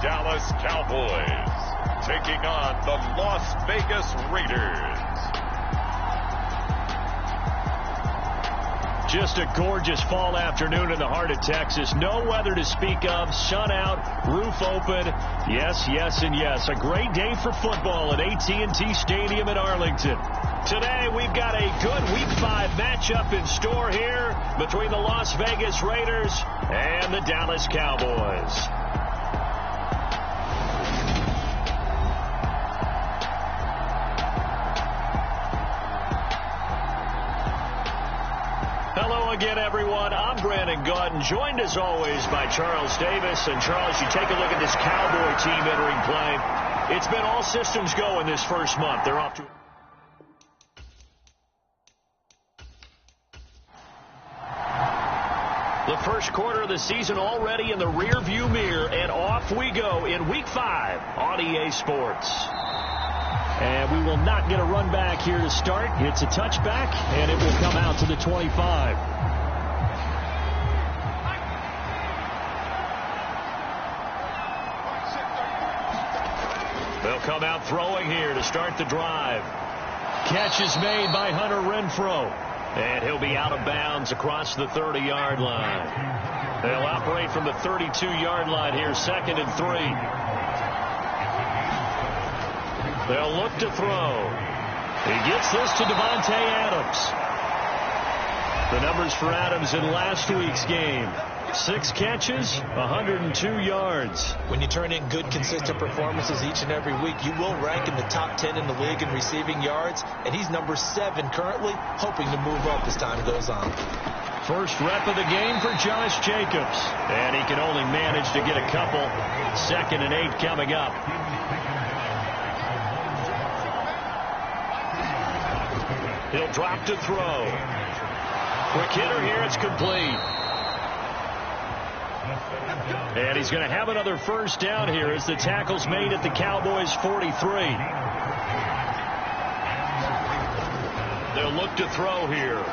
Dallas Cowboys taking on the Las Vegas Raiders. Just a gorgeous fall afternoon in the heart of Texas. No weather to speak of. Sun out, roof open. Yes, yes, and yes. A great day for football at AT&T Stadium in Arlington. Today, we've got a good Week 5 matchup in store here between the Las Vegas Raiders and the Dallas Cowboys. Hello again, everyone. I'm Brandon Gautin, joined as always by Charles Davis. And Charles, you take a look at this Cowboy team entering play. It's been all systems go in this first month. They're off to... The first quarter of the season already in the rear-view mirror, and off we go in Week 5 on EA Sports. And we will not get a run back here to start. It's a touchback, and it will come out to the 25. They'll come out throwing here to start the drive. Catch is made by Hunter Renfrow. And he'll be out of bounds across the 30-yard line. They'll operate from the 32-yard line here, 2nd and 3. They'll look to throw. He gets this to Devontae Adams. The numbers for Adams in last week's game. 6 catches, 102 yards. When you turn in good, consistent performances each and every week, you will rank in the top 10 in the league in receiving yards, and he's number 7 currently, hoping to move up as time goes on. First rep of the game for Josh Jacobs, and he can only manage to get a couple. 2nd and 8 coming up. He'll drop to throw. Quick hitter here, it's complete. And he's going to have another first down here as the tackle's made at the Cowboys' 43. They'll look to throw here.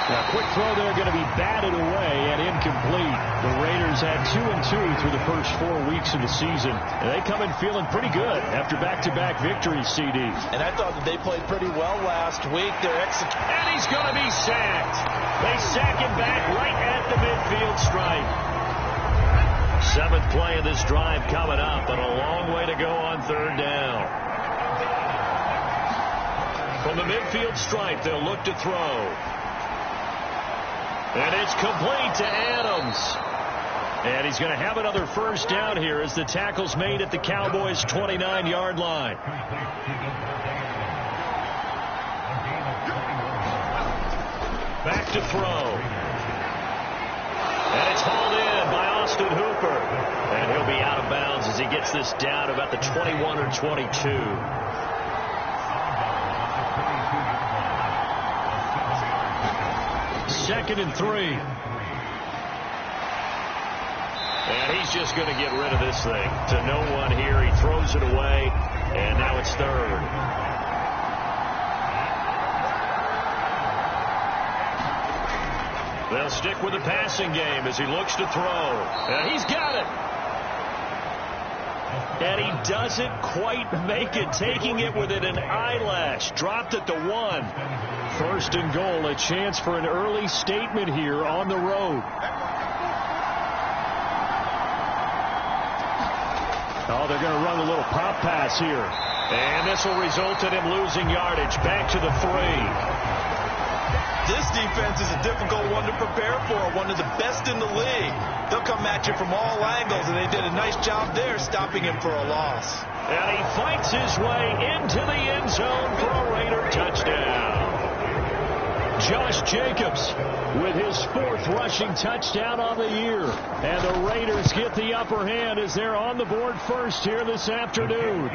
Now, quick throw there going to be batted away and incomplete. The Raiders had 2-2 through the first 4 weeks of the season. And they come in feeling pretty good after back-to-back victories, CD. And I thought that they played pretty well last week. And he's going to be sacked. They sack him back right at the midfield stripe. 7th play of this drive coming up, and a long way to go on 3rd down. From the midfield stripe, they'll look to throw. And it's complete to Adams. And he's going to have another first down here as the tackle's made at the Cowboys' 29-yard line. Back to throw. And it's hauled in by Austin Hooper. And he'll be out of bounds as he gets this down about the 21 or 22. Second and 3. And he's just going to get rid of this thing to no one here. He throws it away, and now it's 3rd. They'll stick with the passing game as he looks to throw. And he's got it. And he doesn't quite make it, taking it within an eyelash. Dropped at the 1. 1st and goal, a chance for an early statement here on the road. Oh, they're going to run a little pop pass here. And this will result in him losing yardage. Back to the 3. This defense is a difficult one to prepare for, one of the best in the league. They'll come at you from all angles, and they did a nice job there stopping him for a loss. And he fights his way into the end zone for a Raider touchdown. Josh Jacobs with his 4th rushing touchdown on the year. And the Raiders get the upper hand as they're on the board first here this afternoon.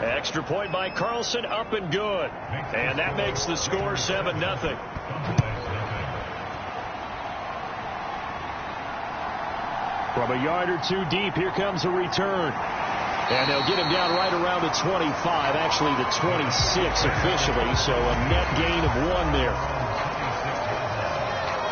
Extra point by Carlson, up and good. And that makes the score 7-0. From a yard or 2 deep, here comes a return. And they'll get him down right around the 25, actually the 26 officially, so a net gain of 1 there.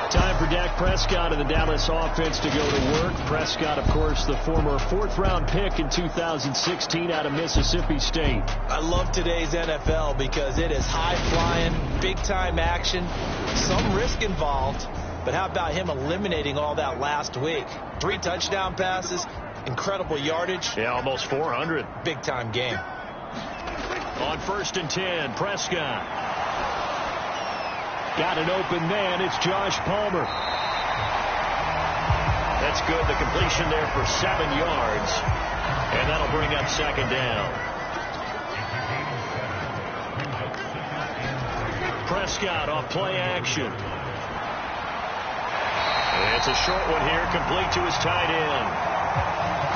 Time for Dak Prescott and the Dallas offense to go to work. Prescott, of course, the former fourth-round pick in 2016 out of Mississippi State. I love today's NFL because it is high-flying, big-time action, some risk involved. But how about him eliminating all that last week? 3 touchdown passes, incredible yardage. Yeah, almost 400. Big-time game. On 1st and 10, Prescott. Got an open man. It's Josh Palmer. That's good. The completion there for 7 yards. And that'll bring up 2nd down. Prescott off play action. It's a short one here, complete to his tight end.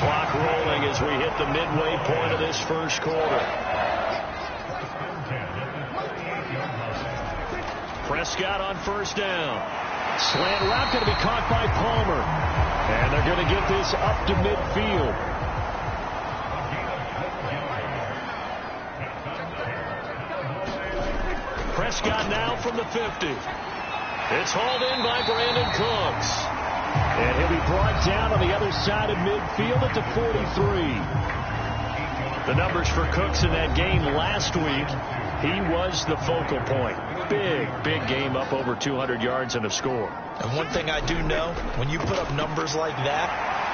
Clock rolling as we hit the midway point of this first quarter. Prescott on 1st down. Slant route going to be caught by Palmer. And they're going to get this up to midfield. Prescott now from the 50. It's hauled in by Brandon Cooks. And he'll be brought down on the other side of midfield at the 43. The numbers for Cooks in that game last week, he was the focal point. Big game, up over 200 yards and a score. And one thing I do know, when you put up numbers like that,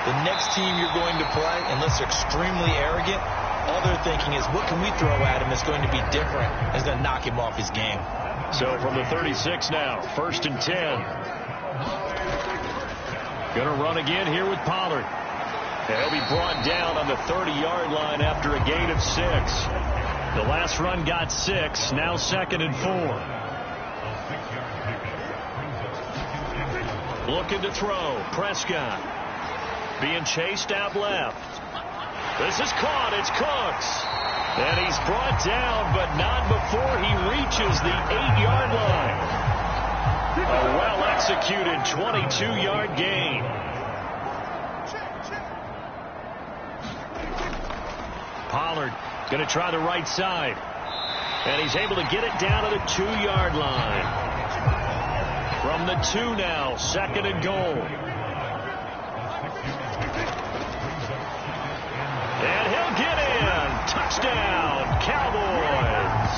the next team you're going to play, unless they're extremely arrogant, all they're thinking is, what can we throw at him that's going to be different? It's going to knock him off his game. So from the 36 now, 1st and 10. Going to run again here with Pollard. He'll be brought down on the 30-yard line after a gain of 6. The last run got 6, now 2nd and 4. Looking to throw, Prescott. Being chased out left. This is caught, it's Cooks. And he's brought down, but not before he reaches the 8-yard line. A well-executed 22-yard gain. Pollard going to try the right side. And he's able to get it down to the 2-yard line. From the 2 now, 2nd and goal. And he'll get in. Touchdown, Cowboys.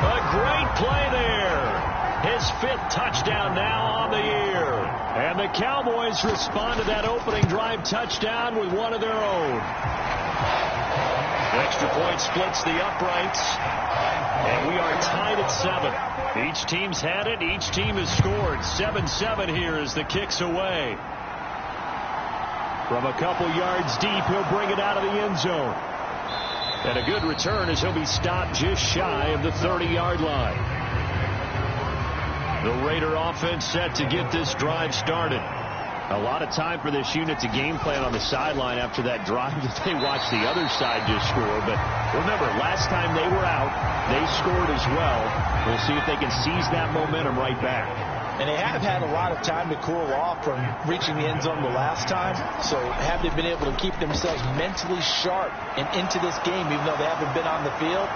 A great play there. His 5th touchdown now on the year. And the Cowboys respond to that opening drive touchdown with one of their own. The extra point splits the uprights. And we are tied at 7. Each team's had it. Each team has scored. 7-7 here as the kick's away. From a couple yards deep, he'll bring it out of the end zone. And a good return as he'll be stopped just shy of the 30-yard line. The Raider offense set to get this drive started. A lot of time for this unit to game plan on the sideline after that drive that they watched the other side just score. But remember, last time they were out, they scored as well. We'll see if they can seize that momentum right back. And they have had a lot of time to cool off from reaching the end zone the last time. So have they been able to keep themselves mentally sharp and into this game, even though they haven't been on the field?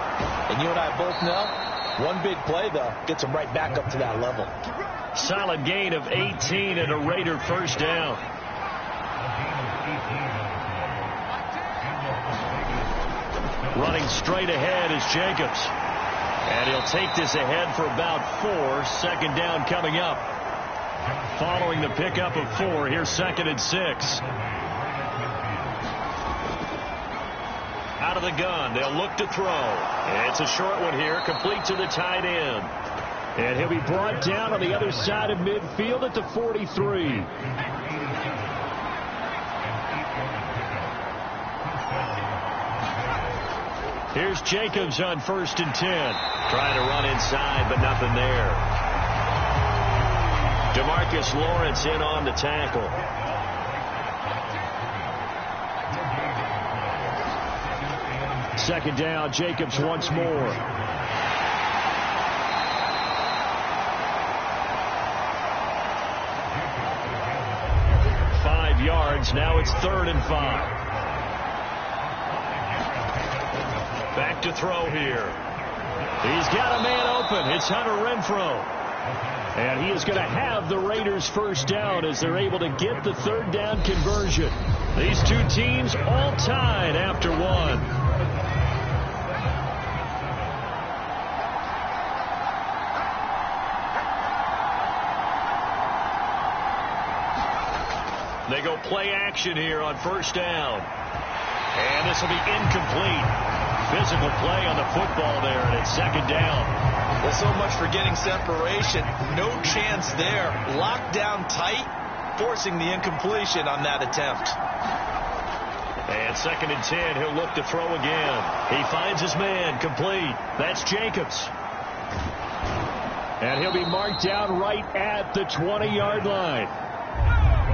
And you and I both know, one big play, though, gets them right back up to that level. Solid gain of 18 and a Raider 1st down. Running straight ahead is Jacobs. And he'll take this ahead for about 4. 2nd down coming up. Following the pickup of 4, here's 2nd and 6. Out of the gun, they'll look to throw. It's a short one here, complete to the tight end. And he'll be brought down on the other side of midfield at the 43. Here's Jacobs on 1st and 10. Trying to run inside, but nothing there. DeMarcus Lawrence in on the tackle. Second down, Jacobs once more. Yards. Now it's 3rd and 5. Back to throw here. He's got a man open. It's Hunter Renfrow. And he is going to have the Raiders first down as they're able to get the third down conversion. These two teams all tied after one. They go play action here on first down. And this will be incomplete. Physical play on the football there, and it's second down. Well, so much for getting separation. No chance there. Locked down tight, forcing the incompletion on that attempt. And second and 10, he'll look to throw again. He finds his man, complete. That's Jacobs. And he'll be marked down right at the 20-yard line.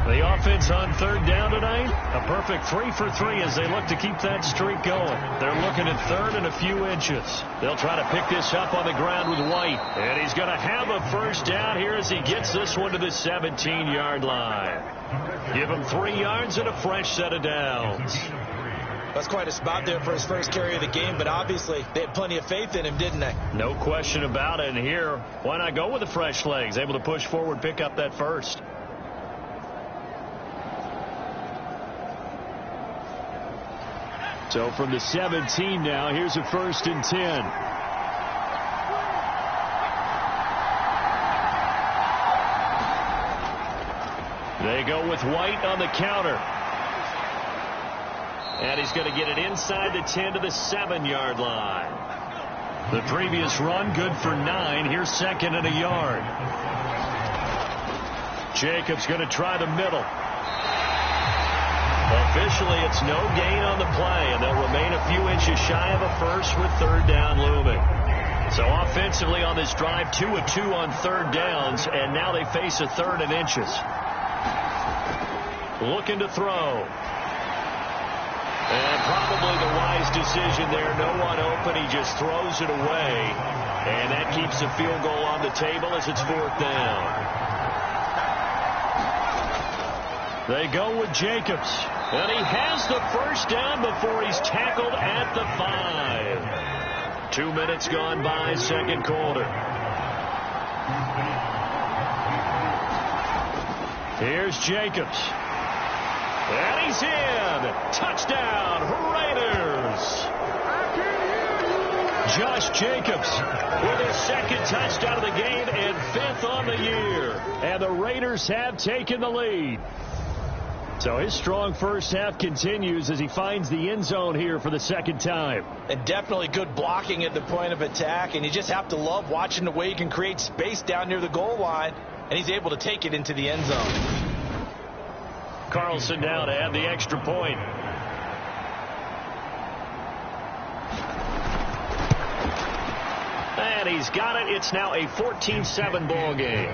The offense on third down tonight, a perfect 3 for 3 as they look to keep that streak going. They're looking at third and a few inches. They'll try to pick this up on the ground with White. And he's going to have a first down here as he gets this one to the 17-yard line. Give him 3 yards and a fresh set of downs. That's quite a spot there for his first carry of the game, but obviously they had plenty of faith in him, didn't they? No question about it. And here, why not go with the fresh legs? Able to push forward, pick up that first. So from the 17 now, here's a first and 10. They go with White on the counter. And he's going to get it inside the 10 to the 7-yard line. The previous run, good for 9. Here's second and a yard. Jacobs going to try the middle. Officially, it's no gain on the play, and they'll remain a few inches shy of a first with third down looming. So offensively on this drive, 2 of 2 on third downs, and now they face a third and inches. Looking to throw. And probably the wise decision there. No one open. He just throws it away, and that keeps the field goal on the table as it's fourth down. They go with Jacobs. And he has the first down before he's tackled at the 5. 2 minutes gone by, second quarter. Here's Jacobs. And he's in. Touchdown, Raiders. Josh Jacobs with his second touchdown of the game and 5th on the year. And the Raiders have taken the lead. So his strong first half continues as he finds the end zone here for the second time. And definitely good blocking at the point of attack. And you just have to love watching the way he can create space down near the goal line. And he's able to take it into the end zone. Carlson now to add the extra point. And he's got it. It's now a 14-7 ball game.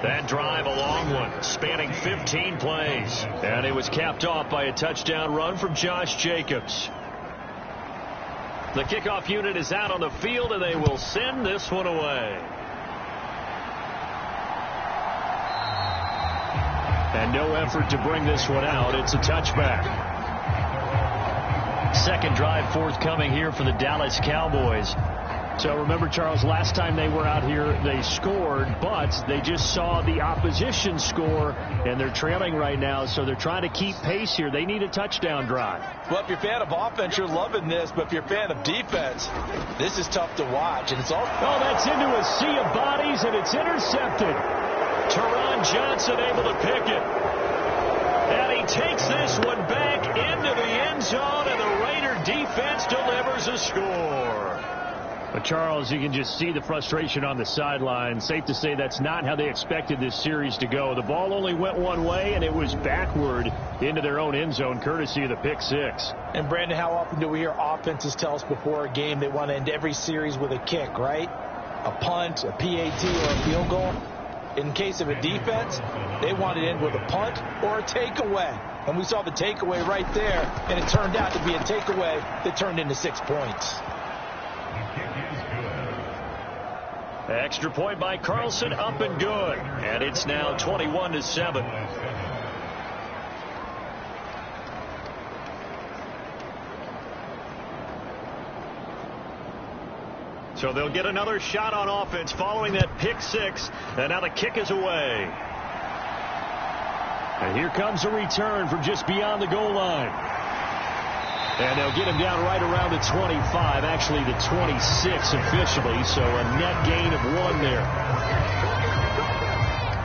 That drive, a long one, spanning 15 plays. And it was capped off by a touchdown run from Josh Jacobs. The kickoff unit is out on the field, and they will send this one away. And no effort to bring this one out. It's a touchback. Second drive forthcoming here for the Dallas Cowboys. So remember, Charles, last time they were out here, they scored, but they just saw the opposition score, and they're trailing right now, so they're trying to keep pace here. They need a touchdown drive. Well, if you're a fan of offense, you're loving this, but if you're a fan of defense, this is tough to watch. And it's all. Oh, that's into a sea of bodies, and it's intercepted. Teron Johnson able to pick it. And he takes this one back into the end zone, and the Raider defense delivers a score. But, Charles, you can just see the frustration on the sideline. Safe to say that's not how they expected this series to go. The ball only went one way, and it was backward into their own end zone, courtesy of the pick six. And, Brandon, how often do we hear offenses tell us before a game they want to end every series with a kick, right? A punt, a PAT, or a field goal. In case of a defense, they want to end with a punt or a takeaway. And we saw the takeaway right there, and it turned out to be a takeaway that turned into 6 points. Extra point by Carlson, up and good. And it's now 21-7. So they'll get another shot on offense following that pick six. And now the kick is away. And here comes a return from just beyond the goal line. And they'll get him down right around the 25, actually the 26 officially, so a net gain of 1 there.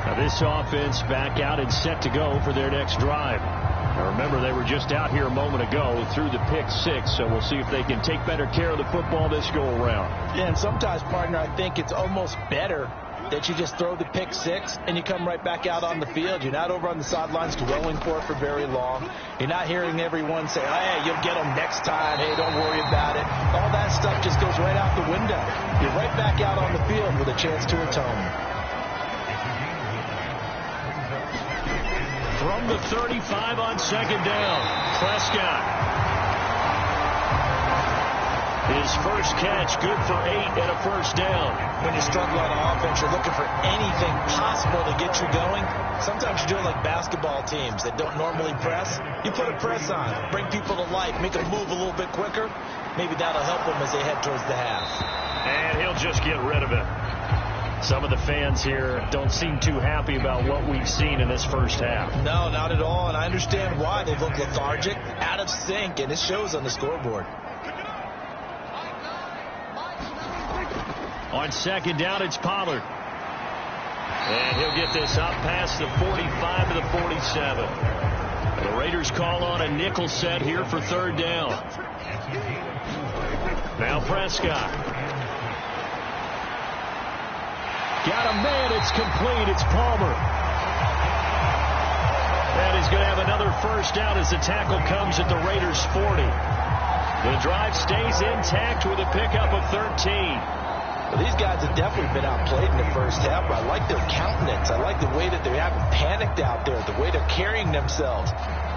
Now this offense back out and set to go for their next drive. Now remember, they were just out here a moment ago through the pick six, so we'll see if they can take better care of the football this go-around. Yeah, and sometimes, partner, I think it's almost better that you just throw the pick six and you come right back out on the field. You're not over on the sidelines dwelling for it for very long. You're not hearing everyone say, hey, you'll get them next time. Hey, don't worry about it. All that stuff just goes right out the window. You're right back out on the field with a chance to atone. From the 35 on second down, Prescott. His first catch, good for 8 and a first down. When you struggle on offense, you're looking for anything possible to get you going. Sometimes you're doing like basketball teams that don't normally press. You put a press on, bring people to life, make them move a little bit quicker. Maybe that'll help them as they head towards the half. And he'll just get rid of it. Some of the fans here don't seem too happy about what we've seen in this first half. No, not at all, and I understand why. They look lethargic, out of sync, and it shows on the scoreboard. On second down, it's Pollard. And he'll get this up past the 45 to the 47. The Raiders call on a nickel set here for third down. Now Prescott. Got a man, it's complete, it's Palmer. And he's going to have another first down as the tackle comes at the Raiders' 40. The drive stays intact with a pickup of 13. Well, these guys have definitely been outplayed in the first half, but I like their countenance. I like the way that they haven't panicked out there, the way they're carrying themselves.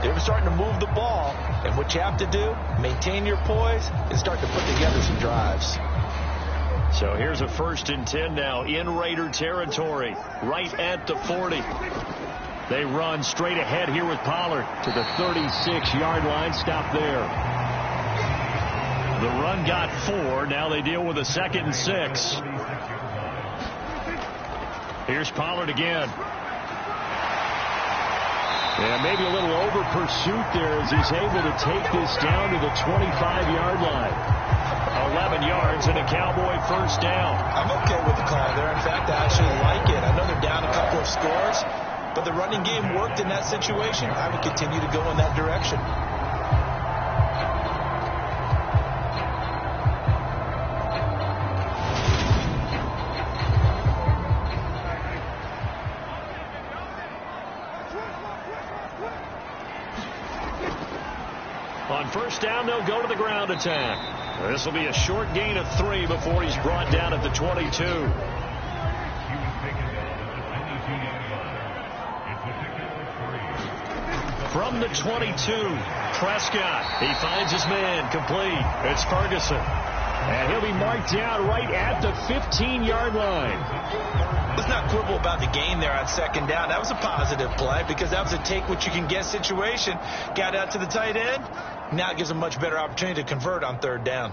They're starting to move the ball, and what you have to do, maintain your poise and start to put together some drives. So here's a 1st and 10 now in Raider territory, right at the 40. They run straight ahead here with Pollard to the 36-yard line. Stop there. The run got 4. Now they deal with a 2nd and 6. Here's Pollard again. And maybe a little over pursuit there as he's able to take this down to the 25-yard line. 11 yards and a Cowboy first down. I'm okay with the call there. In fact, I actually like it. I know they're down a couple of scores, but the running game worked in that situation. I would continue to go in that direction. On first down, they'll go to the ground attack. This will be a short gain of 3 before he's brought down at the 22. From the 22, Prescott. He finds his man, complete. It's Ferguson. And he'll be marked down right at the 15-yard line. Let's not quibble about the gain there on second down. That was a positive play because that was a take-what-you-can-get situation. Got out to the tight end. Now it gives a much better opportunity to convert on third down.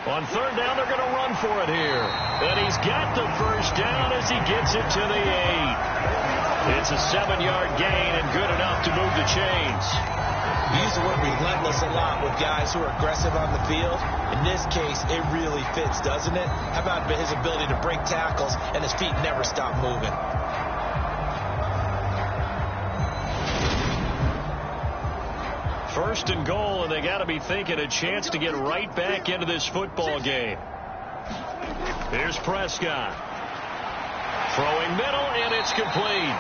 On third down, they're going to run for it here. And he's got the first down as he gets it to the 8. It's a 7-yard gain and good enough to move the chains. We use the word relentless a lot with guys who are aggressive on the field. In this case, it really fits, doesn't it? How about his ability to break tackles and his feet never stop moving? First and goal, and they got to be thinking a chance to get right back into this football game. Here's Prescott. Throwing middle, and it's complete.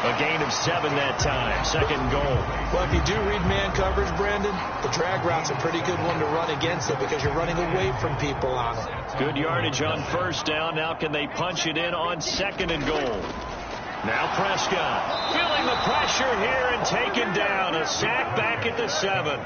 A gain of 7 that time. Second and goal. Well, if you do read man coverage, Brandon, the drag route's a pretty good one to run against it because you're running away from people on it. Good yardage on first down. Now can they punch it in on second and goal? Now Prescott feeling the pressure here and taken down. A sack back at the 7.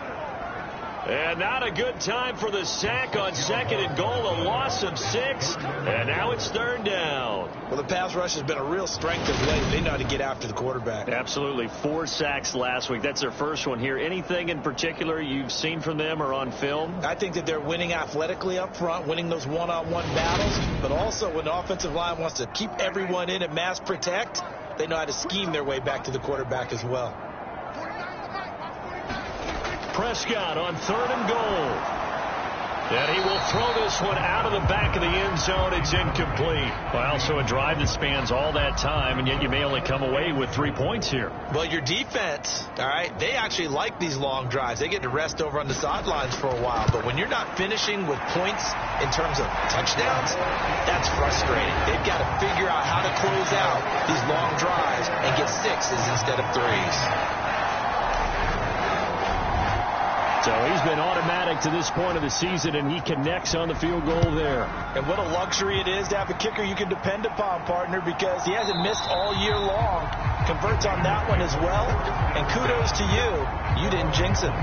And not a good time for the sack on 2nd and goal, a loss of 6, and now it's 3rd down. Well, the pass rush has been a real strength of late. They know how to get after the quarterback. Absolutely. 4 sacks last week. That's their first one here. Anything in particular you've seen from them or on film? I think that they're winning athletically up front, winning those one-on-one battles, but also when the offensive line wants to keep everyone in and mass protect, they know how to scheme their way back to the quarterback as well. Prescott on 3rd and goal. And he will throw this one out of the back of the end zone. It's incomplete. Well, so a drive that spans all that time, and yet you may only come away with 3 points here. Well, your defense, all right, they actually like these long drives. They get to rest over on the sidelines for a while. But when you're not finishing with points in terms of touchdowns, that's frustrating. They've got to figure out how to close out these long drives and get 6s instead of 3s. So he's been automatic to this point of the season, and he connects on the field goal there. And what a luxury it is to have a kicker you can depend upon, partner, because he hasn't missed all year long. Converts on that one as well. And kudos to you. You didn't jinx it.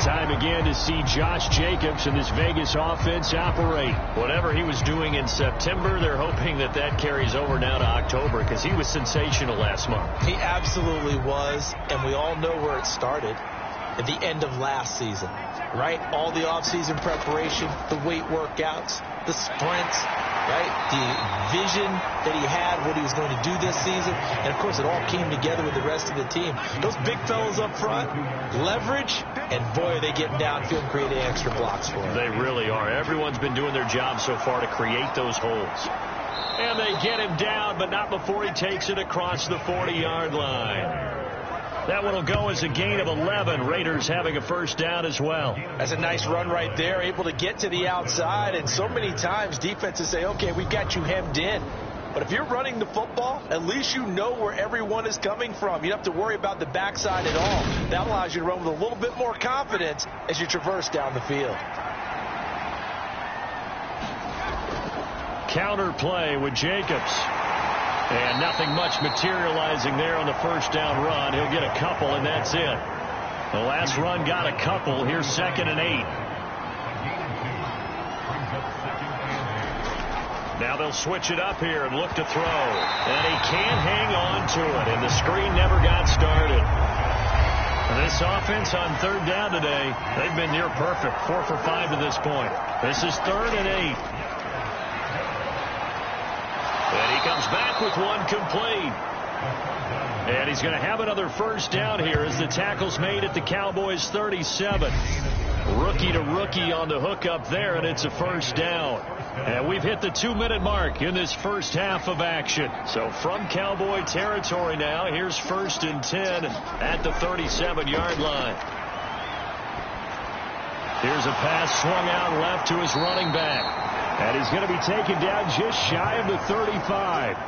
Time again to see Josh Jacobs and this Vegas offense operate. Whatever he was doing in September, they're hoping that that carries over now to October, because he was sensational last month. He absolutely was, and we all know where it started. At the end of last season, right? All the offseason preparation, the weight workouts, the sprints, right? The vision that he had, what he was going to do this season. And, of course, it all came together with the rest of the team. Those big fellas up front, leverage, and, boy, are they getting downfield and creating extra blocks for him. They really are. Everyone's been doing their job so far to create those holes. And they get him down, but not before he takes it across the 40-yard line. That one will go as a gain of 11. Raiders having a first down as well. That's a nice run right there, able to get to the outside. And so many times defenses say, okay, we got you hemmed in. But if you're running the football, at least you know where everyone is coming from. You don't have to worry about the backside at all. That allows you to run with a little bit more confidence as you traverse down the field. Counter play with Jacobs. And nothing much materializing there on the first down run. He'll get a couple, and that's it. The last run got a couple. Here's 2nd and 8. Now they'll switch it up here and look to throw. And he can't hang on to it, and the screen never got started. And this offense on 3rd down today, they've been near perfect, 4 for 5 to this point. This is 3rd and 8. And he comes back with one complete. And he's going to have another first down here as the tackle's made at the Cowboys 37. Rookie to rookie on the hook up there, and it's a first down. And we've hit the 2-minute mark in this first half of action. So from Cowboy territory now, here's 1st and 10 at the 37-yard line. Here's a pass swung out left to his running back. And he's going to be taken down just shy of the 35.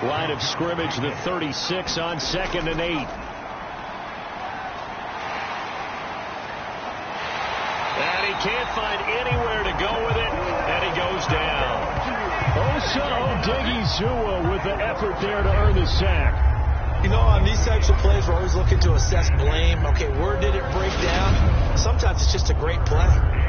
Line of scrimmage, the 36 on 2nd and 8. And he can't find anywhere to go with it, and he goes down. Osa Odighizuwa with the effort there to earn the sack. You know, on these types of plays, we're always looking to assess blame. Okay, where did it break down? Sometimes it's just a great play.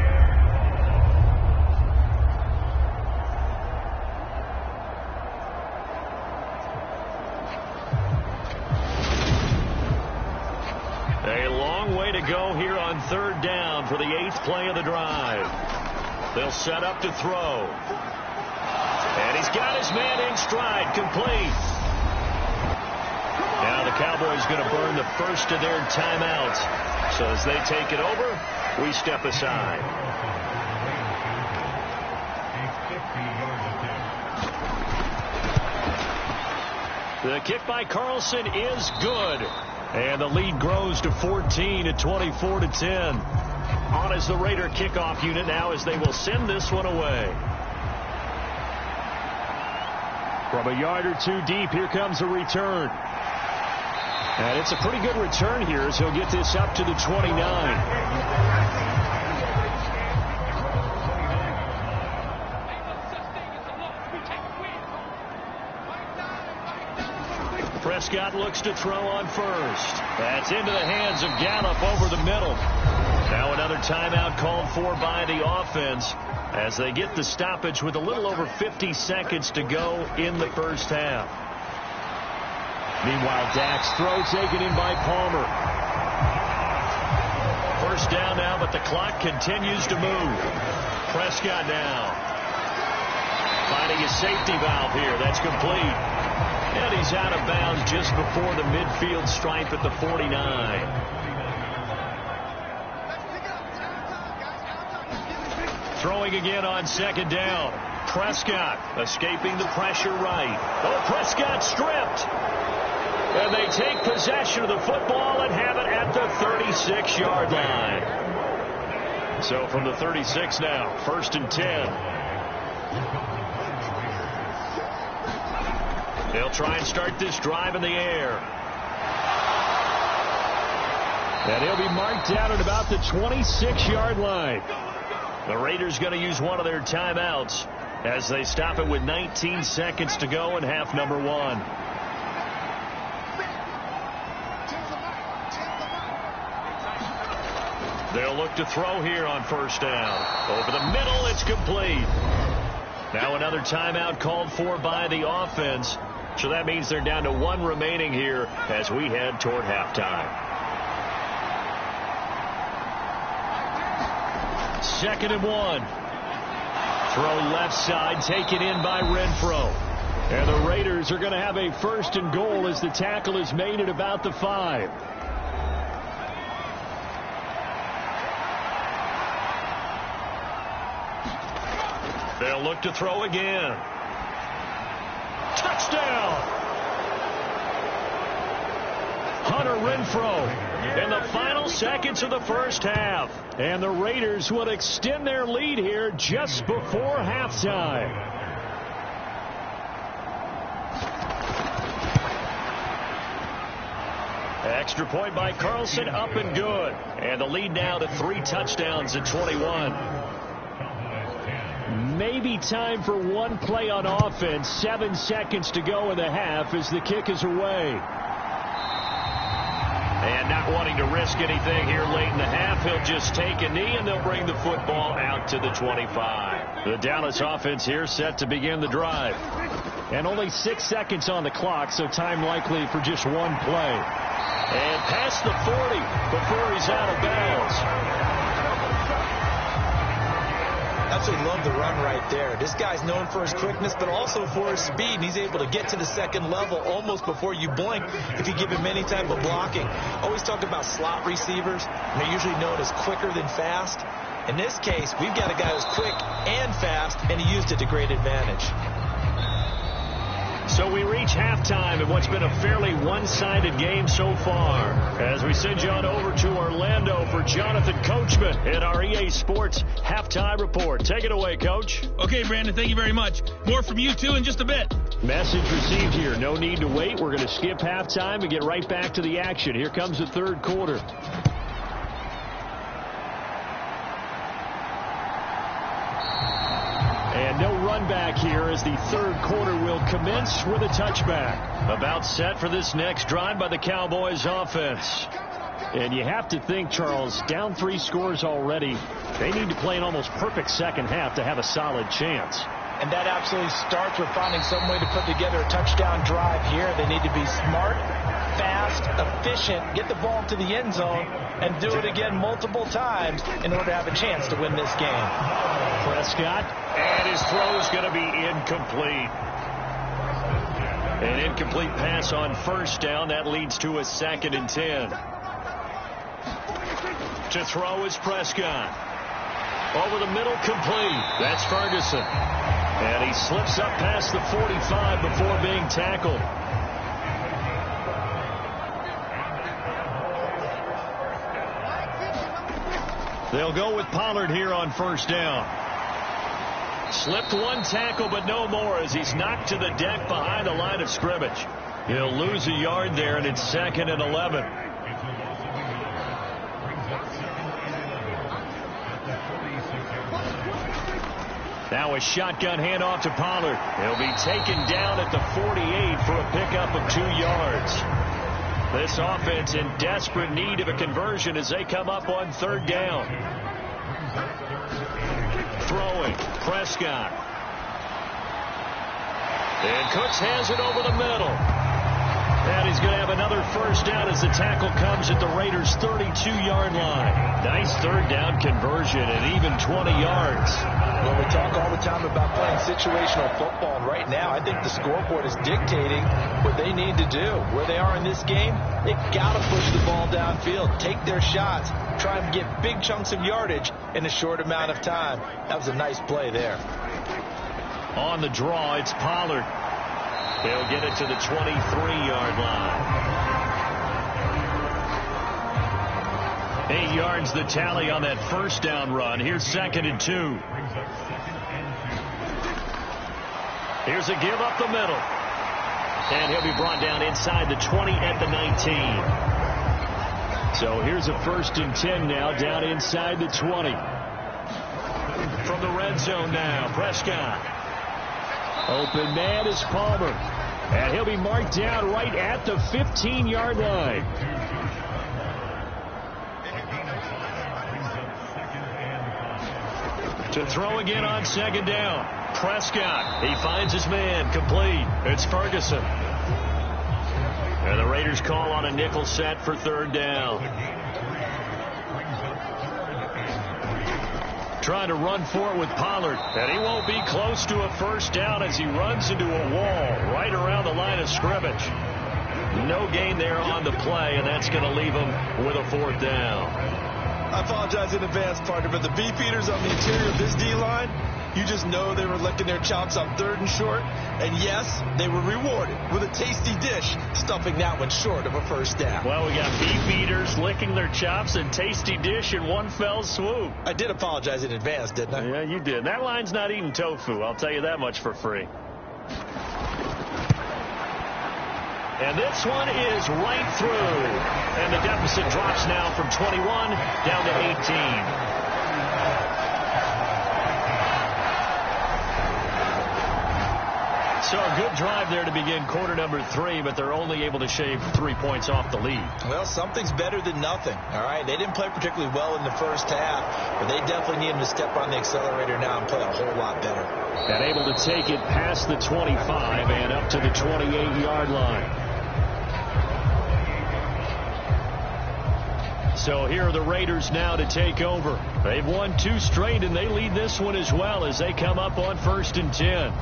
A long way to go here on 3rd down for the 8th play of the drive. They'll set up to throw. And he's got his man in stride, complete. Now the Cowboys going to burn the first of their timeouts. So as they take it over, we step aside. The kick by Carlson is good. And the lead grows to 14 at 24-10. On is the Raider kickoff unit now as they will send this one away. From a yard or two deep, here comes a return. And it's a pretty good return here as he'll get this up to the 29. Prescott looks to throw on first. That's into the hands of Gallup over the middle. Now another timeout called for by the offense as they get the stoppage with a little over 50 seconds to go in the first half. Meanwhile, Dak's throw taken in by Palmer. First down now, but the clock continues to move. Prescott now finding his safety valve here. That's complete. And he's out of bounds just before the midfield stripe at the 49. Throwing again on second down. Prescott escaping the pressure right. Oh, Prescott stripped. And they take possession of the football and have it at the 36-yard line. So from the 36 now, 1st and 10. They'll try and start this drive in the air. And he'll be marked down at about the 26-yard line. The Raiders going to use one of their timeouts as they stop it with 19 seconds to go in half number 1. They'll look to throw here on first down. Over the middle, it's complete. Now another timeout called for by the offense. So that means they're down to 1 remaining here as we head toward halftime. 2nd and 1. Throw left side, taken in by Renfro. And the Raiders are going to have a 1st and goal as the tackle is made at about the 5. They'll look to throw again. Touchdown! Hunter Renfro in the final seconds of the first half. And the Raiders would extend their lead here just before halftime. Extra point by Carlson, up and good. And the lead now to 3 touchdowns at 21. Maybe time for one play on offense. 7 seconds to go in the half as the kick is away. And not wanting to risk anything here late in the half, he'll just take a knee and they'll bring the football out to the 25. The Dallas offense here set to begin the drive. And only 6 seconds on the clock, so time likely for just one play. And past the 40 before he's out of bounds. Absolutely love the run right there. This guy's known for his quickness, but also for his speed. And he's able to get to the second level almost before you blink if you give him any type of blocking. Always talk about slot receivers. And they're usually known as quicker than fast. In this case, we've got a guy who's quick and fast, and he used it to great advantage. So we reach halftime in what's been a fairly one-sided game so far. As we send you on over to Orlando for Jonathan Coachman in our EA Sports Halftime Report. Take it away, Coach. Okay, Brandon, thank you very much. More from you, too, in just a bit. Message received here. No need to wait. We're going to skip halftime and get right back to the action. Here comes the third quarter. And no run back here as the third quarter will commence with a touchback. About set for this next drive by the Cowboys offense. And you have to think, Charles, down 3 scores already. They need to play an almost perfect second half to have a solid chance. And that absolutely starts with finding some way to put together a touchdown drive here. They need to be smart, fast, efficient, get the ball to the end zone, and do it again multiple times in order to have a chance to win this game. Prescott, and his throw is going to be incomplete. An incomplete pass on first down. That leads to a 2nd and 10. To throw is Prescott. Over the middle, complete. That's Ferguson. And he slips up past the 45 before being tackled. They'll go with Pollard here on first down. Slipped one tackle, but no more as he's knocked to the deck behind the line of scrimmage. He'll lose a yard there, and it's 2nd and 11. Now a shotgun handoff to Pollard. He'll be taken down at the 48 for a pickup of 2 yards. This offense in desperate need of a conversion as they come up on third down. Throwing, Prescott. And Cooks has it over the middle. And he's going to have another first down as the tackle comes at the Raiders' 32-yard line. Nice third down conversion and even 20 yards. Well, we talk all the time about playing situational football, and right now I think the scoreboard is dictating what they need to do. Where they are in this game, they've got to push the ball downfield, take their shots, try and get big chunks of yardage in a short amount of time. That was a nice play there. On the draw, it's Pollard. They'll get it to the 23-yard line. 8 yards the tally on that first down run. Here's 2nd and 2. Here's a give up the middle. And he'll be brought down inside the 20 at the 19. So here's a 1st and 10 now down inside the 20. From the red zone now, Prescott. Open man is Palmer. And he'll be marked down right at the 15-yard line. To throw again on 2nd down. Prescott. He finds his man. Complete. It's Ferguson. And the Raiders call on a nickel set for 3rd down. Trying to run for it with Pollard. And he won't be close to a first down as he runs into a wall right around the line of scrimmage. No gain there on the play, and that's going to leave him with a 4th down. I apologize in advance, partner, but the beefeaters on the interior of this D-line, you just know they were licking their chops on 3rd and short. And yes, they were rewarded with a tasty dish, stuffing that one short of a first down. Well, we got beef eaters licking their chops and tasty dish in one fell swoop. I did apologize in advance, didn't I? Yeah, you did. That line's not eating tofu. I'll tell you that much for free. And this one is right through. And the deficit drops now from 21 down to 18. So a good drive there to begin quarter number 3, but they're only able to shave 3 points off the lead. Well, something's better than nothing, all right? They didn't play particularly well in the first half, but they definitely need them to step on the accelerator now and play a whole lot better. And able to take it past the 25 and up to the 28-yard line. So here are the Raiders now to take over. They've won 2 straight, and they lead this one as well as they come up on 1st and 10.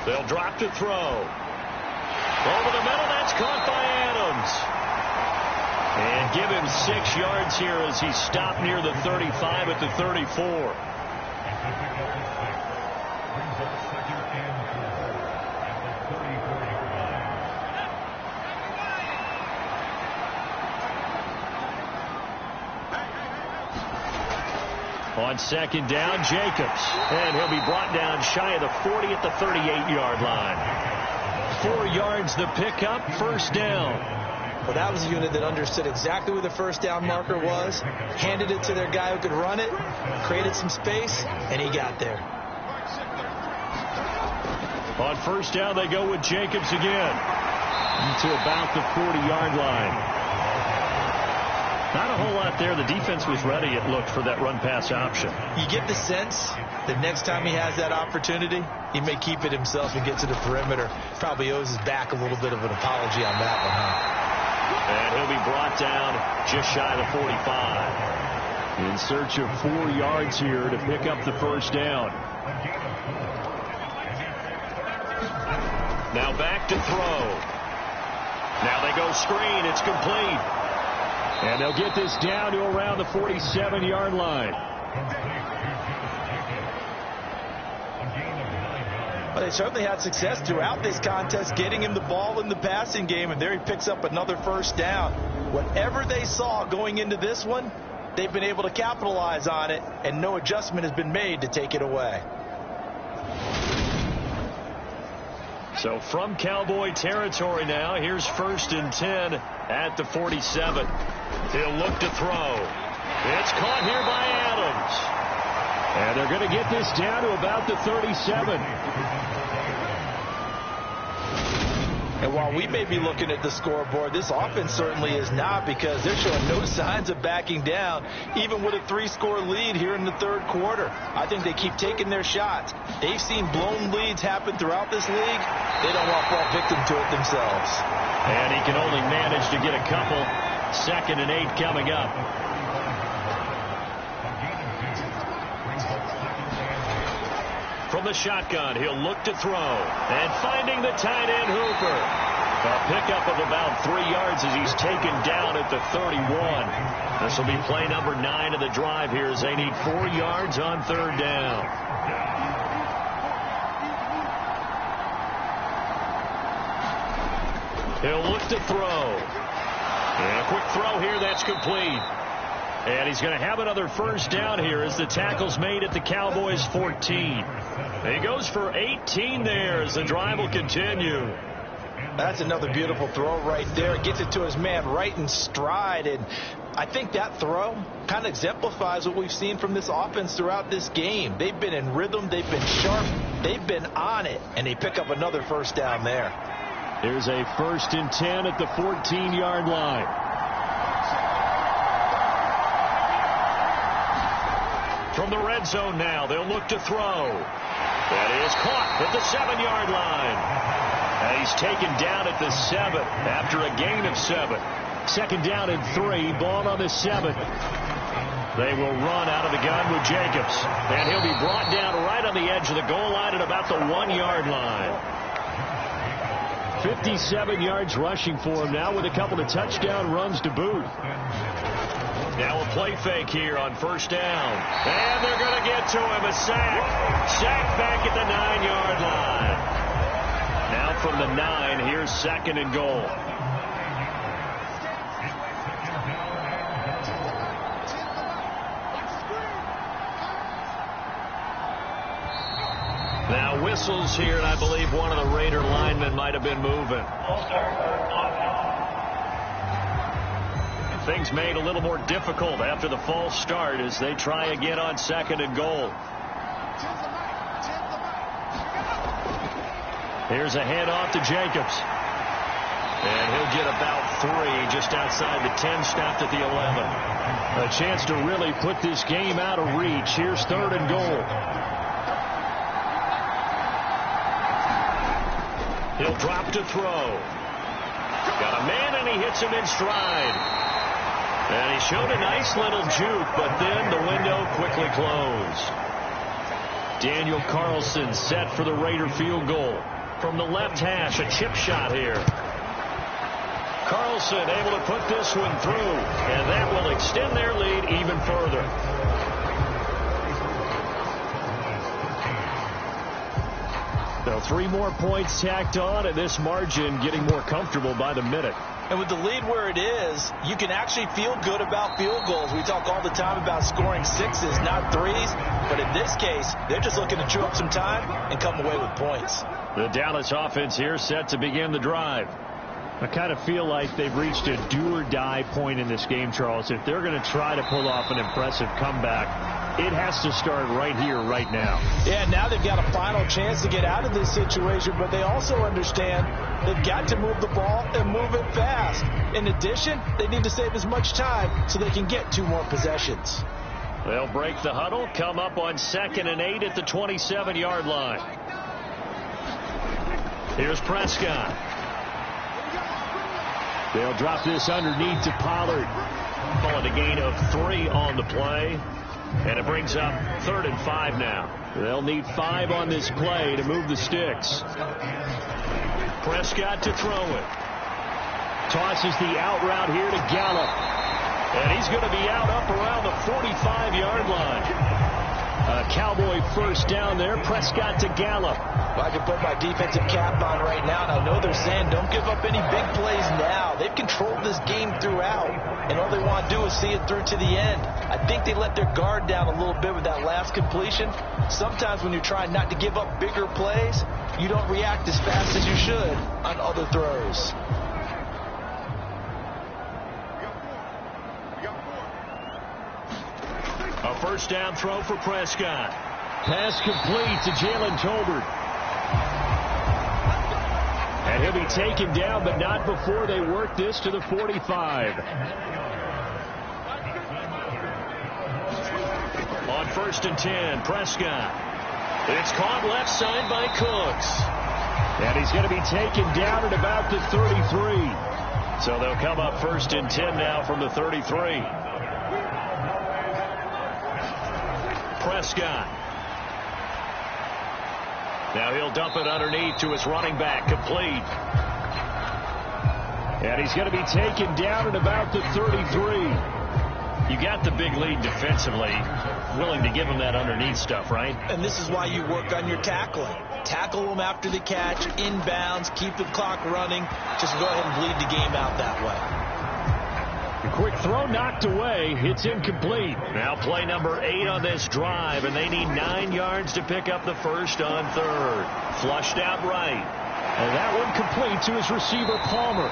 They'll drop to throw. Over the middle, that's caught by Adams. And give him 6 yards here as he stopped near the 35 at the 34. On 2nd down, Jacobs. And he'll be brought down shy of the 40 at the 38-yard line. 4 yards the pickup, 1st down. Well, that was a unit that understood exactly where the first down marker was, handed it to their guy who could run it, created some space, and he got there. On 1st down, they go with Jacobs again to about the 40-yard line. Not a whole lot there. The defense was ready, it looked, for that run-pass option. You get the sense that next time he has that opportunity, he may keep it himself and get to the perimeter. Probably owes his back a little bit of an apology on that one, huh? And he'll be brought down just shy of the 45. In search of 4 yards here to pick up the 1st down. Now back to throw. Now they go screen. It's complete. And they'll get this down to around the 47-yard line. Well, they certainly had success throughout this contest getting him the ball in the passing game, and there he picks up another 1st down. Whatever they saw going into this one, they've been able to capitalize on it, and no adjustment has been made to take it away. So from Cowboy territory now, here's 1st and 10 at the 47. He'll look to throw. It's caught here by Adams. And they're going to get this down to about the 37. And while we may be looking at the scoreboard, this offense certainly is not, because they're showing no signs of backing down, even with a 3-score lead here in the third quarter. I think they keep taking their shots. They've seen blown leads happen throughout this league. They don't want to fall victim to it themselves. And he can only manage to get a couple. 2nd and 8 coming up. From the shotgun, he'll look to throw. And finding the tight end Hooper. A pickup of about 3 yards as he's taken down at the 31. This will be play number 9 of the drive here as they need 4 yards on 3rd down. He'll look to throw. And a quick throw here, that's complete. And he's going to have another 1st down here as the tackle's made at the Cowboys 14. He goes for 18 there as the drive will continue. That's another beautiful throw right there. Gets it to his man right in stride. And I think that throw kind of exemplifies what we've seen from this offense throughout this game. They've been in rhythm. They've been sharp. They've been on it. And they pick up another 1st down there. Here's a 1st and 10 at the 14-yard line. From the red zone now, they'll look to throw. That is caught at the 7-yard line. And he's taken down at the 7 after a gain of 7. 2nd down and 3, ball on the 7th. They will run out of the gun with Jacobs. And he'll be brought down right on the edge of the goal line at about the 1-yard line. 57 yards rushing for him now with a couple of touchdown runs to boot. Now a play fake here on 1st down. And they're going to get to him. A sack. Sack back at the 9-yard line. Now from the 9, here's 2nd and goal. Now whistles here, and I believe one of the Raider linemen might have been moving. Things made a little more difficult after the false start as they try again on 2nd and goal. Here's a handoff to Jacobs. And he'll get about 3 just outside the 10, stopped at the 11. A chance to really put this game out of reach. Here's 3rd and goal. He'll drop to throw. Got a man, and he hits him in stride. And he showed a nice little juke, but then the window quickly closed. Daniel Carlson set for the Raider field goal. From the left hash, a chip shot here. Carlson able to put this one through, and that will extend their lead even further. So 3 more points tacked on, and this margin getting more comfortable by the minute. And with the lead where it is, you can actually feel good about field goals. We talk all the time about scoring 6s, not 3s. But in this case, they're just looking to chew up some time and come away with points. The Dallas offense here set to begin the drive. I kind of feel like they've reached a do-or-die point in this game, Charles. If they're going to try to pull off an impressive comeback, it has to start right here, right now. Yeah, now they've got a final chance to get out of this situation, but they also understand they've got to move the ball and move it fast. In addition, they need to save as much time so they can get 2 more possessions. They'll break the huddle, come up on 2nd and 8 at the 27-yard line. Here's Prescott. They'll drop this underneath to Pollard. Calling a gain of 3 on the play. And it brings up 3rd and 5 now. They'll need 5 on this play to move the sticks. Prescott to throw it. Tosses the out route here to Gallup. And he's going to be out up around the 45-yard line. A Cowboy 1st down there. Prescott to Gallup. Well, I can put my defensive cap on right now, and I know they're saying don't give up any big plays now. They've controlled this game throughout, and all they want to do is see it through to the end. I think they let their guard down a little bit with that last completion. Sometimes when you're trying not to give up bigger plays, you don't react as fast as you should on other throws. first down throw for Prescott. Pass complete to Jalen Tolbert. And he'll be taken down, but not before they work this to the 45. On 1st and 10, Prescott. It's caught left side by Cooks. And he's going to be taken down at about the 33. So they'll come up 1st and 10 now from the 33. Prescott. Now he'll dump it underneath to his running back, complete. And he's going to be taken down at about the 33. You got the big lead defensively. Willing to give him that underneath stuff, right? And this is why you work on your tackling. Tackle them after the catch, inbounds, keep the clock running. Just go ahead and bleed the game out that way. A quick throw knocked away. It's incomplete. Now play number 8 on this drive, and they need 9 yards to pick up the first on 3rd. Flushed out right. And that one complete to his receiver, Palmer.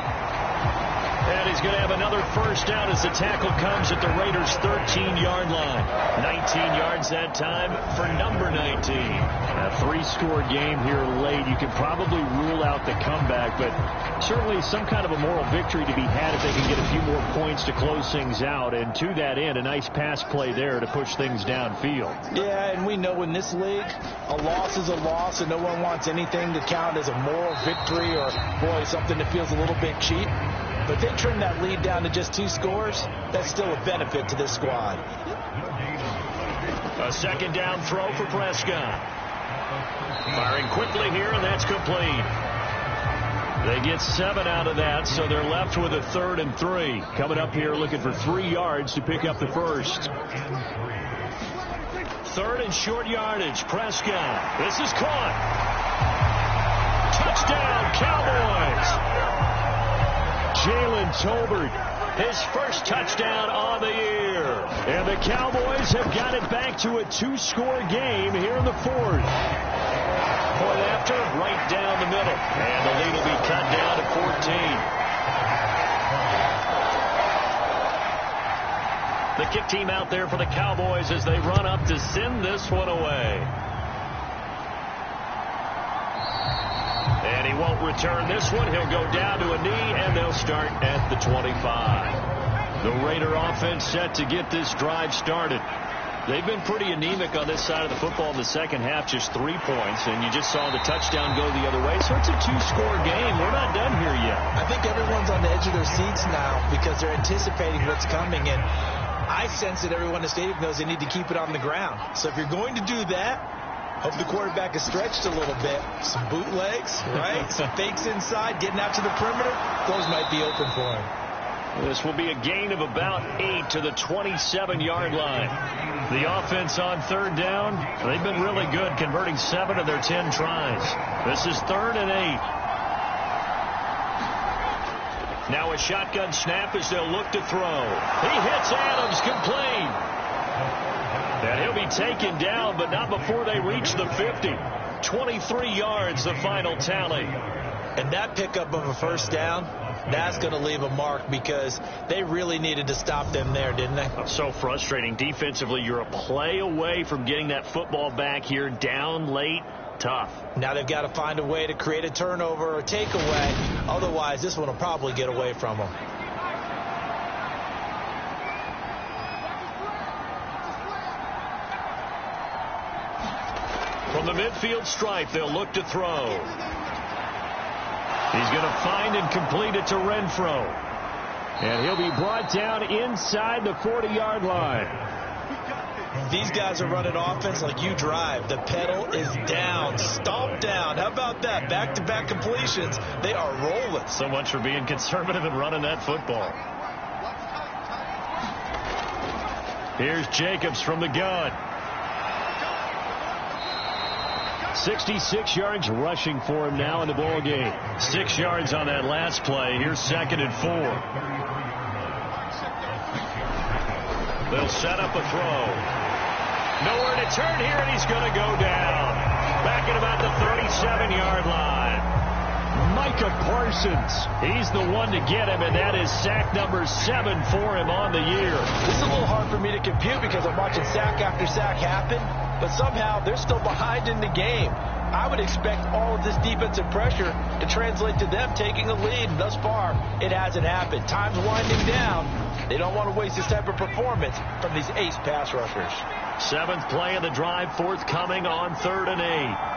And he's going to have another first down as the tackle comes at the Raiders' 13-yard line. 19 yards that time for number 19. A 3-score game here late. You can probably rule out the comeback, but certainly some kind of a moral victory to be had if they can get a few more points to close things out. And to that end, a nice pass play there to push things downfield. Yeah, and we know in this league, a loss is a loss, and no one wants anything to count as a moral victory or, boy, something that feels a little bit cheap. But they trim that lead down to just 2 scores. That's still a benefit to this squad. A second down throw for Prescott. Firing quickly here, and that's complete. They get 7 out of that, so they're left with a 3rd and 3. Coming up here looking for 3 yards to pick up the first. 3rd and short yardage. Prescott. This is caught. Touchdown, Cowboys. Jalen Tolbert, his first touchdown on the year. And the Cowboys have got it back to a 2-score game here in the 4th. Point after, right down the middle. And the lead will be cut down to 14. The kick team out there for the Cowboys as they run up to send this one away. And he won't return this one. He'll go down to a knee, and they'll start at the 25. The Raider offense set to get this drive started. They've been pretty anemic on this side of the football in the second half, just 3 points, and you just saw the touchdown go the other way. So it's a 2-score game. We're not done here yet. I think everyone's on the edge of their seats now because they're anticipating what's coming, and I sense that everyone in the stadium knows they need to keep it on the ground. So if you're going to do that, hope the quarterback is stretched a little bit. Some bootlegs, right? Some fakes inside, getting out to the perimeter. Those might be open for him. This will be a gain of about 8 to the 27-yard line. The offense on 3rd down, they've been really good, converting 7 of their 10 tries. This is 3rd and 8. Now a shotgun snap as they'll look to throw. He hits Adams, complete. And he'll be taken down, but not before they reach the 50. 23 yards, the final tally. And that pickup of a first down, that's going to leave a mark because they really needed to stop them there, didn't they? So frustrating. Defensively, you're a play away from getting that football back here, down late. Tough. Now they've got to find a way to create a turnover or takeaway. Otherwise, this one will probably get away from them. From the midfield stripe, they'll look to throw. He's going to find and complete it to Renfro. And he'll be brought down inside the 40-yard line. These guys are running offense like you drive. The pedal is down, stomped down. How about that? Back-to-back completions. They are rolling. So much for being conservative and running that football. Here's Jacobs from the gun. 66 yards rushing for him now in the ball game. 6 yards on that last play. Here's 2nd and 4. They'll set up a throw. Nowhere to turn here, and he's going to go down. Back at about the 37-yard line. Micah Parsons. He's the one to get him, and that is sack number 7 for him on the year. This is a little hard for me to compute because I'm watching sack after sack happen, but somehow they're still behind in the game. I would expect all of this defensive pressure to translate to them taking a lead. Thus far, it hasn't happened. Time's winding down. They don't want to waste this type of performance from these ace pass rushers. 7th play of the drive, forthcoming on 3rd and 8.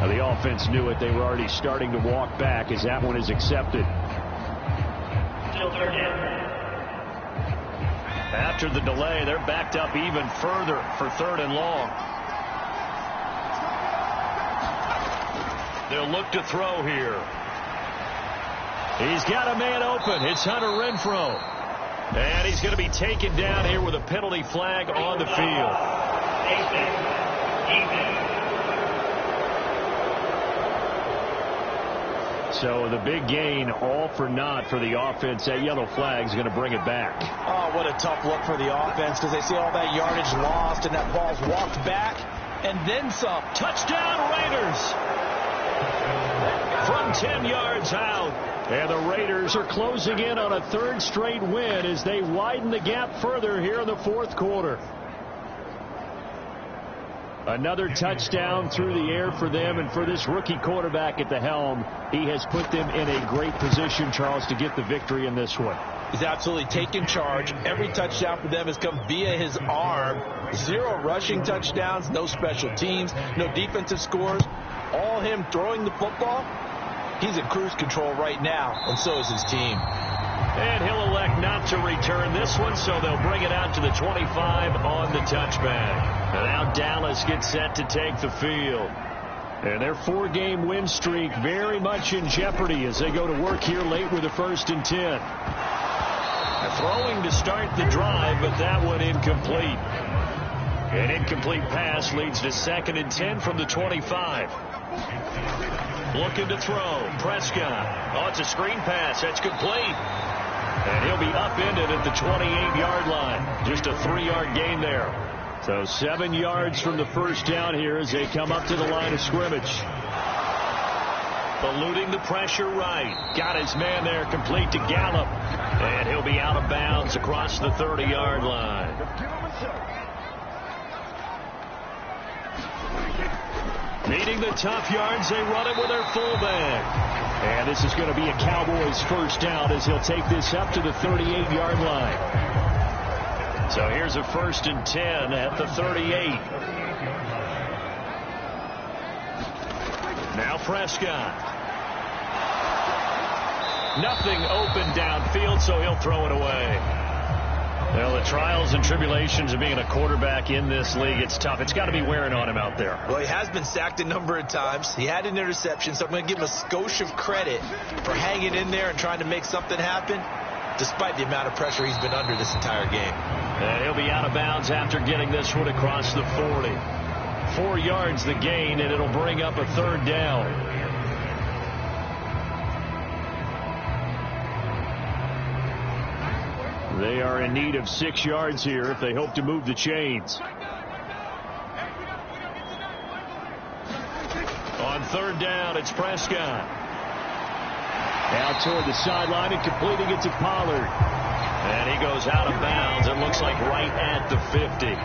The offense knew it. They were already starting to walk back as that one is accepted. After the delay, they're backed up even further for 3rd and long. They'll look to throw here. He's got a man open. It's Hunter Renfrow. And he's going to be taken down here with a penalty flag on the field. So the big gain, all for naught for the offense. That yellow flag is going to bring it back. Oh, what a tough look for the offense because they see all that yardage lost and that ball's walked back and then some. Touchdown Raiders from 10 yards out. And the Raiders are closing in on a 3rd straight win as they widen the gap further here in the 4th quarter. Another touchdown through the air for them, and for this rookie quarterback at the helm, he has put them in a great position, Charles, to get the victory in this one. He's absolutely taken charge. Every touchdown for them has come via his arm. 0 rushing touchdowns, no special teams, no defensive scores. All him throwing the football. He's in cruise control right now, and so is his team. And he'll elect not to return this one, so they'll bring it out to the 25 on the touchback. And now Dallas gets set to take the field. And their 4-game win streak very much in jeopardy as they go to work here late with a 1st and 10. Throwing to start the drive, but that one incomplete. An incomplete pass leads to 2nd and 10 from the 25. Looking to throw. Prescott. Oh, it's a screen pass. That's complete. And he'll be upended at the 28-yard line. Just a 3-yard gain there. So 7 yards from the first down here as they come up to the line of scrimmage. Eluding the pressure right. Got his man there, complete to Gallup. And he'll be out of bounds across the 30-yard line. Needing the tough yards, they run it with their fullback. And this is going to be a Cowboys 1st down as he'll take this up to the 38-yard line. So here's a 1st and 10 at the 38. Now Prescott. Nothing open downfield, so he'll throw it away. Well, the trials and tribulations of being a quarterback in this league, it's tough. It's got to be wearing on him out there. Well, he has been sacked a number of times. He had an interception, so I'm going to give him a skosh of credit for hanging in there and trying to make something happen, despite the amount of pressure he's been under this entire game. And he'll be out of bounds after getting this one across the 40. 4 yards the gain, and it'll bring up a 3rd down. They are in need of 6 yards here if they hope to move the chains. On 3rd down, it's Prescott. Out toward the sideline and completing it to Pollard. And he goes out of bounds. It looks like right at the 50.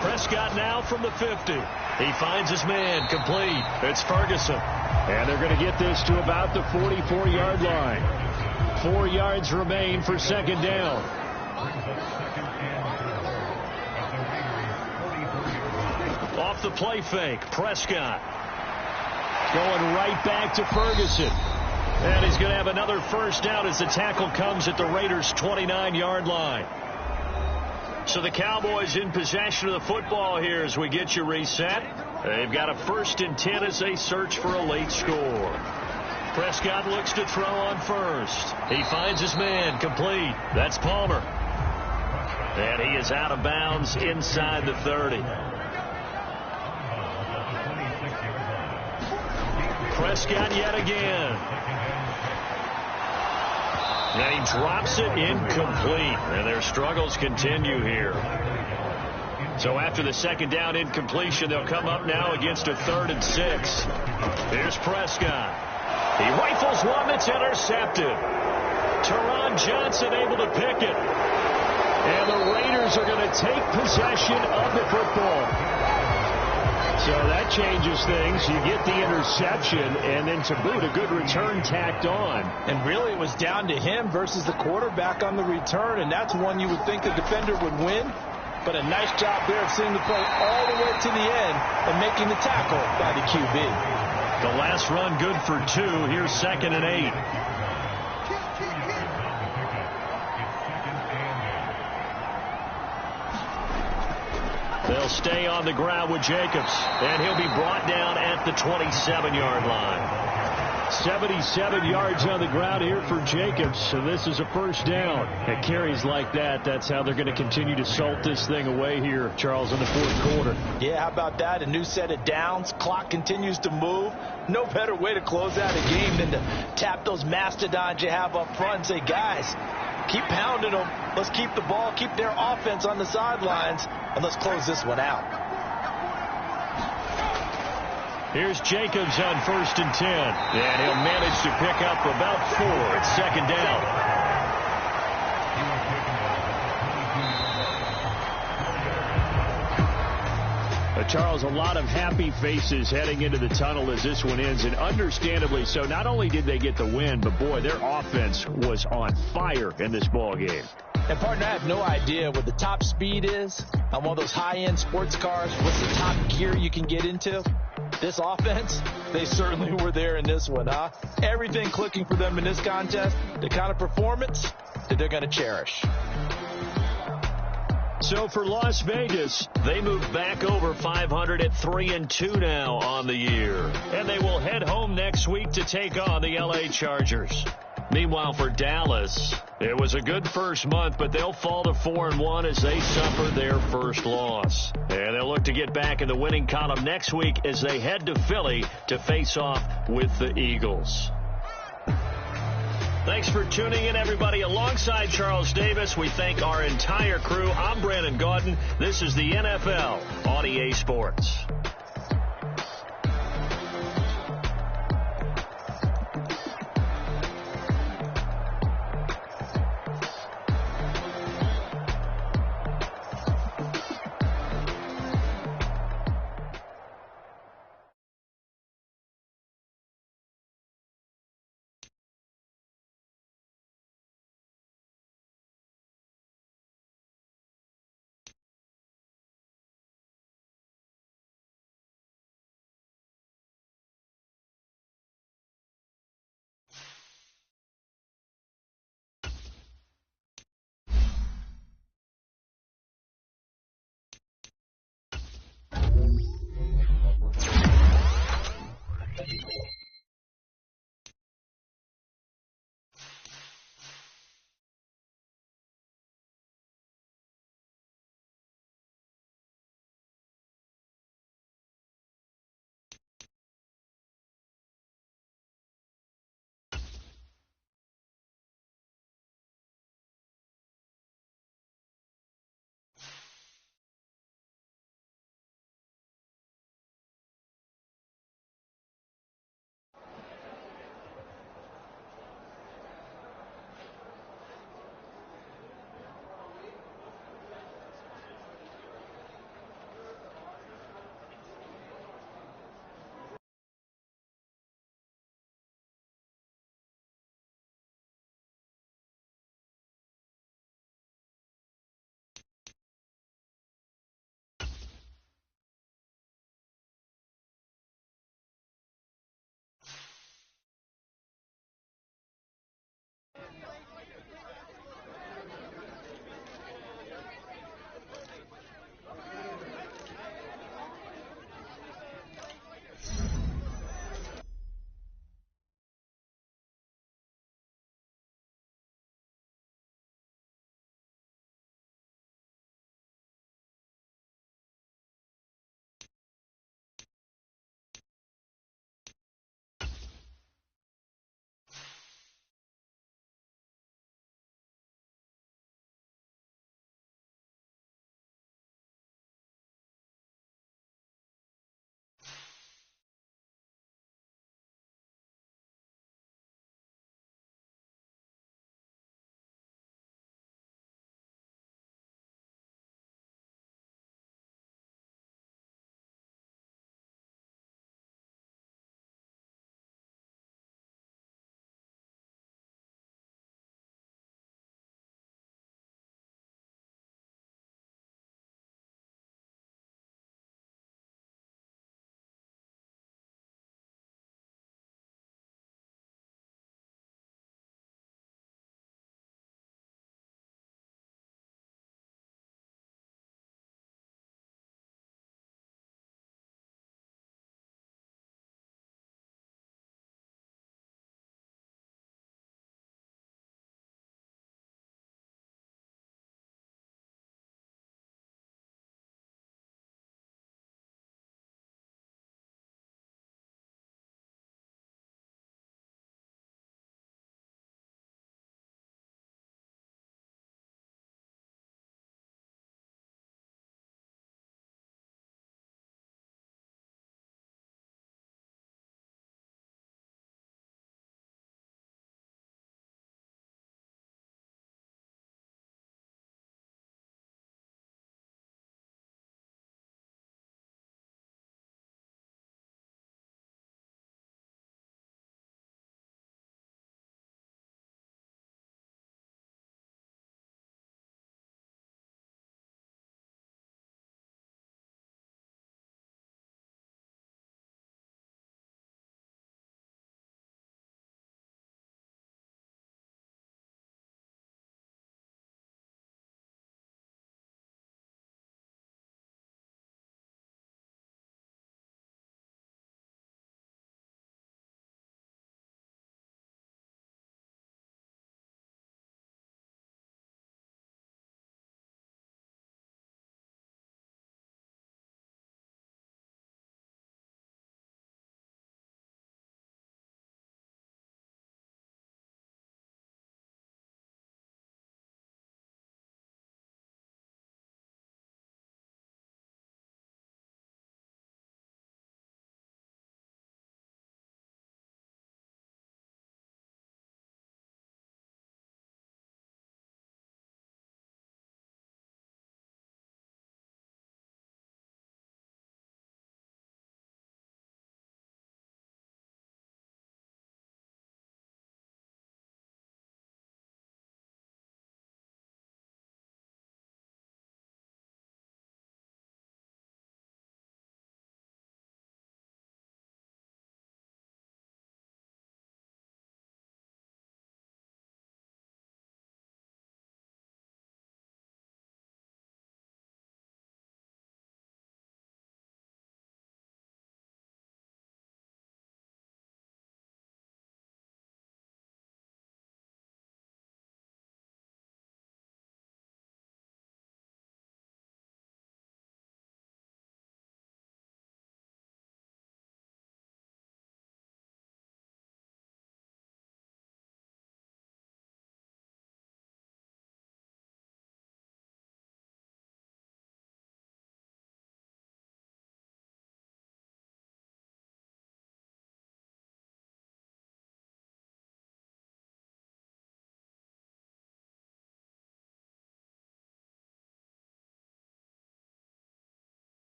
Prescott now from the 50. He finds his man, complete. It's Ferguson. And they're going to get this to about the 44-yard line. 4 yards remain for 2nd down. Off the play fake, Prescott. Going right back to Ferguson. And he's going to have another 1st down as the tackle comes at the Raiders' 29-yard line. So the Cowboys in possession of the football here as we get you reset. They've got a 1st and 10 as they search for a late score. Prescott looks to throw on first. He finds his man, complete. That's Palmer. And he is out of bounds inside the 30. Prescott yet again. And he drops it incomplete. And their struggles continue here. So after the 2nd down incompletion, they'll come up now against a 3rd and 6. Here's Prescott. He rifles one that's intercepted. Teron Johnson able to pick it. And the Raiders are going to take possession of the football. So that changes things. You get the interception, and then to boot, a good return tacked on. And really it was down to him versus the quarterback on the return, and that's one you would think the defender would win. But a nice job there of seeing the play all the way to the end and making the tackle by the QB. The last run good for 2. Here's 2nd and 8. They'll stay on the ground with Jacobs, and he'll be brought down at the 27-yard line. 77 yards on the ground here for Jacobs, so this is a 1st down. At carries like that, that's how they're going to continue to salt this thing away here, Charles, in the 4th quarter. Yeah, how about that? A new set of downs. Clock continues to move. No better way to close out a game than to tap those mastodons you have up front and say, guys, keep pounding them. Let's keep the ball, keep their offense on the sidelines, and let's close this one out. Here's Jacobs on 1st and 10. And he'll manage to pick up about 4 at 2nd down. Charles, a lot of happy faces heading into the tunnel as this one ends, and understandably so. Not only did they get the win, but boy, their offense was on fire in this ball game. And partner, I have no idea what the top speed is on one of those high-end sports cars. What's the top gear you can get into? This offense, they certainly were there in this one, huh? Everything clicking for them in this contest, the kind of performance that they're going to cherish. So for Las Vegas, they move back over 500 at 3-2 now on the year. And they will head home next week to take on the LA Chargers. Meanwhile, for Dallas, it was a good first month, but they'll fall to 4-1 as they suffer their first loss. And they'll look to get back in the winning column next week as they head to Philly to face off with the Eagles. Thanks for tuning in, everybody. Alongside Charles Davis, we thank our entire crew. I'm Brandon Gaudin. This is the NFL on EA Sports.